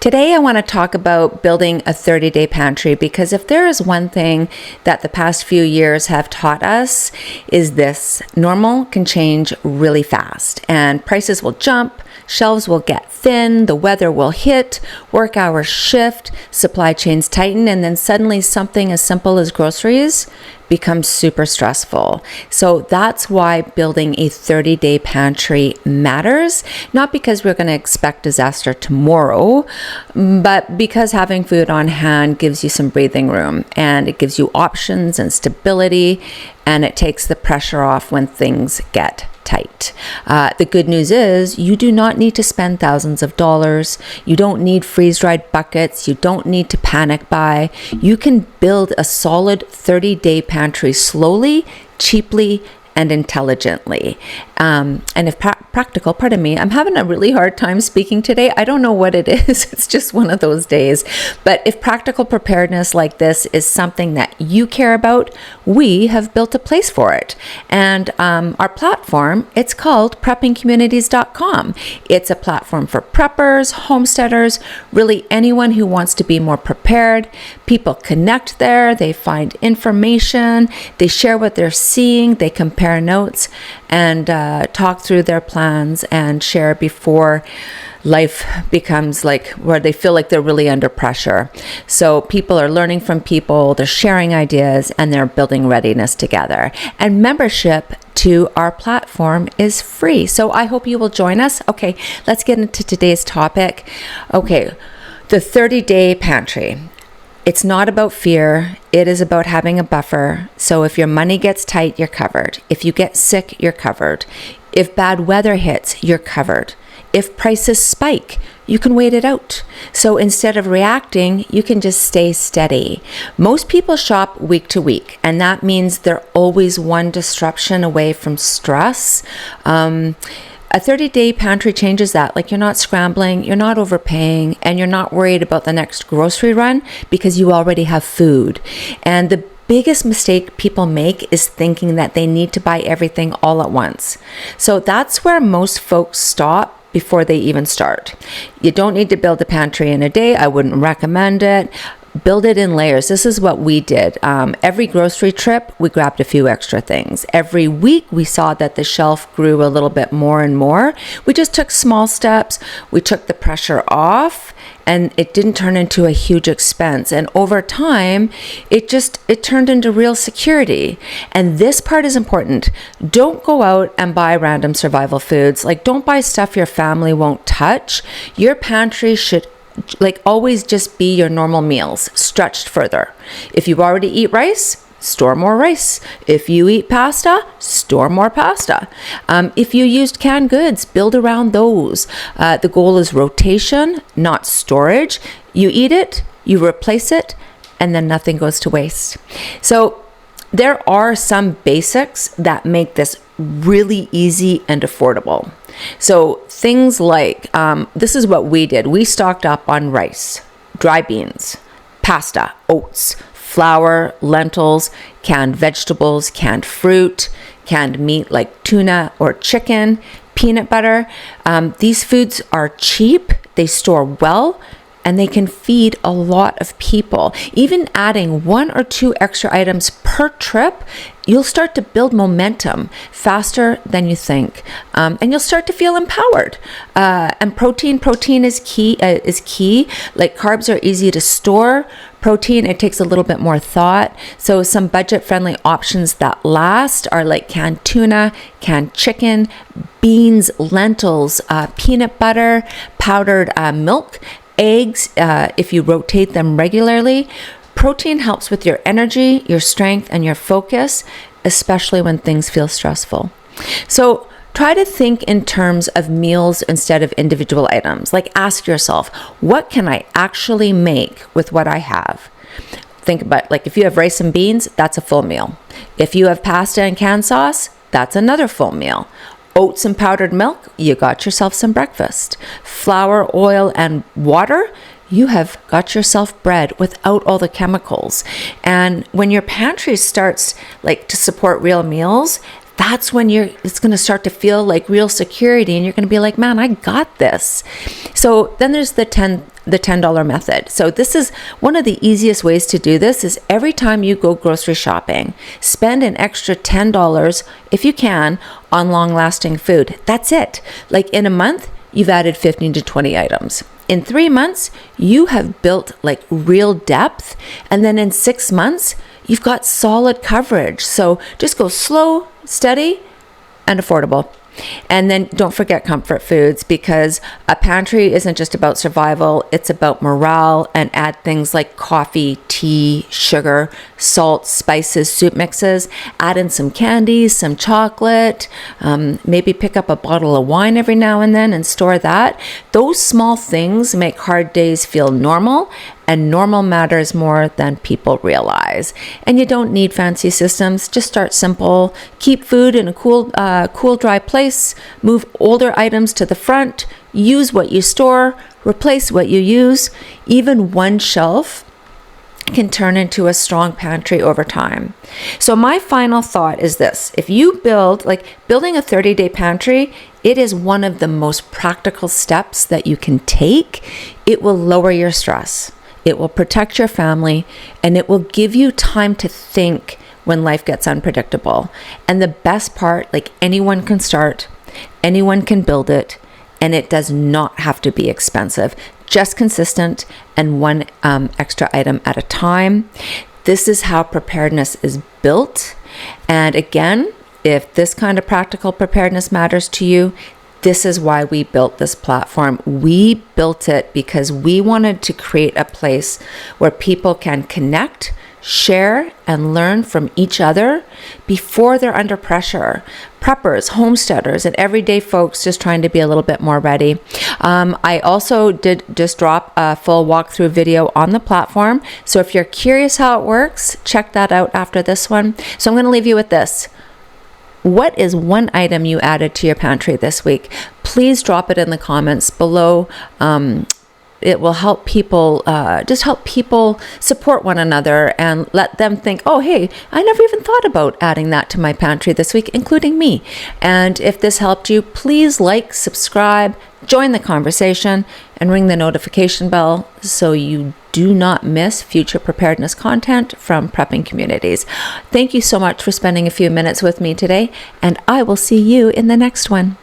Today, I want to talk about building a 30-day pantry, because if there is one thing that the past few years have taught us is this: normal can change really fast and prices will jump, shelves will get thin, the weather will hit, work hours shift, supply chains tighten, and then suddenly something as simple as groceries becomes super stressful. So that's why building a 30-day pantry matters, not because we're going to expect disaster tomorrow, but because having food on hand gives you some breathing room, and it gives you options and stability, and it takes the pressure off when things get tight. The good news is you do not need to spend thousands of dollars. You don't need freeze-dried buckets. You don't need to panic buy. You can build a solid 30-day pantry slowly, cheaply, and intelligently. And if practical, pardon me, I'm having a really hard time speaking today. I don't know what it is. It's just one of those days. But if practical preparedness like this is something that you care about, we have built a place for it. And our platform, it's called preppingcommunities.com. It's a platform for preppers, homesteaders, really anyone who wants to be more prepared. People connect there, they find information, they share what they're seeing, they compare notes, and talk through their plans and share before life becomes like where they feel like they're really under pressure. So people are learning from people, they're sharing ideas, and they're building readiness together. And membership to our platform is free. So I hope you will join us. Okay, let's get into today's topic. Okay, the 30-day pantry. It's not about fear. It is about having a buffer. So if your money gets tight, you're covered. If you get sick, you're covered. If bad weather hits, you're covered. If prices spike, you can wait it out. So instead of reacting, you can just stay steady. Most people shop week to week, and that means they're always one disruption away from stress. A 30-day pantry changes that. Like, you're not scrambling, you're not overpaying, and you're not worried about the next grocery run because you already have food. And the biggest mistake people make is thinking that they need to buy everything all at once. So that's where most folks stop before they even start. You don't need to build a pantry in a day. I wouldn't recommend it. Build it in layers. This is what we did. Every grocery trip, we grabbed a few extra things. Every week, we saw that the shelf grew a little bit more and more. We just took small steps. We took the pressure off, and it didn't turn into a huge expense. And over time, it turned into real security. And this part is important. Don't go out and buy random survival foods. Like, don't buy stuff your family won't touch. Your pantry should always just be your normal meals, stretched further. If you already eat rice, store more rice. If you eat pasta, store more pasta. If you used canned goods, build around those. The goal is rotation, not storage. You eat it, you replace it, and then nothing goes to waste. So there are some basics that make this really easy and affordable. So things like, this is what we did. We stocked up on rice, dry beans, pasta, oats, flour, lentils, canned vegetables, canned fruit, canned meat like tuna or chicken, peanut butter. These foods are cheap, they store well, and they can feed a lot of people. Even adding 1 or 2 extra items per trip, you'll start to build momentum faster than you think, and you'll start to feel empowered. And protein is key. Like, carbs are easy to store. Protein, it takes a little bit more thought. So some budget-friendly options that last are like canned tuna, canned chicken, beans, lentils, peanut butter, powdered milk, eggs, if you rotate them regularly. Protein helps with your energy, your strength, and your focus, especially when things feel stressful. So try to think in terms of meals instead of individual items. Like, ask yourself, what can I actually make with what I have? Think about, like, if you have rice and beans, that's a full meal. If you have pasta and canned sauce, that's another full meal. Oats and powdered milk, you got yourself some breakfast. Flour, oil, and water, you have got yourself bread without all the chemicals. And when your pantry starts to support real meals, that's when it's going to start to feel like real security, and you're going to be like, man, I got this. So then there's the $10 method. So this is one of the easiest ways to do this. Is every time you go grocery shopping, spend an extra $10 if you can on long-lasting food. That's it. Like in a month, you've added 15 to 20 items. In 3 months, you have built like real depth. And then in 6 months, you've got solid coverage. So just go slow, steady, and affordable. And then don't forget comfort foods, because a pantry isn't just about survival, it's about morale. And add things like coffee, tea, sugar, salt, spices, soup mixes. Add in some candies, some chocolate, maybe pick up a bottle of wine every now and then and store that. Those small things make hard days feel normal, and normal matters more than people realize. And you don't need fancy systems. Just start simple. Keep food in a cool, dry place. Move older items to the front. Use what you store. Replace what you use. Even one shelf can turn into a strong pantry over time. So my final thought is this. If you building a 30-day pantry, it is one of the most practical steps that you can take. It will lower your stress. It will protect your family, and it will give you time to think when life gets unpredictable. And the best part, like, anyone can start, anyone can build it, and it does not have to be expensive. Just consistent and one extra item at a time. This is how preparedness is built. And again, if this kind of practical preparedness matters to you, this is why we built this platform. We built it because we wanted to create a place where people can connect, share, and learn from each other before they're under pressure. Preppers, homesteaders, and everyday folks just trying to be a little bit more ready. I also did just drop a full walkthrough video on the platform. So if you're curious how it works, check that out after this one. So I'm going to leave you with this. What is one item you added to your pantry this week? Please drop it in the comments below. It will help people, just help people support one another and let them think, oh, hey, I never even thought about adding that to my pantry this week, including me. And if this helped you, please like, subscribe, join the conversation, and ring the notification bell so you do not miss future preparedness content from prepping communities. Thank you so much for spending a few minutes with me today, and I will see you in the next one.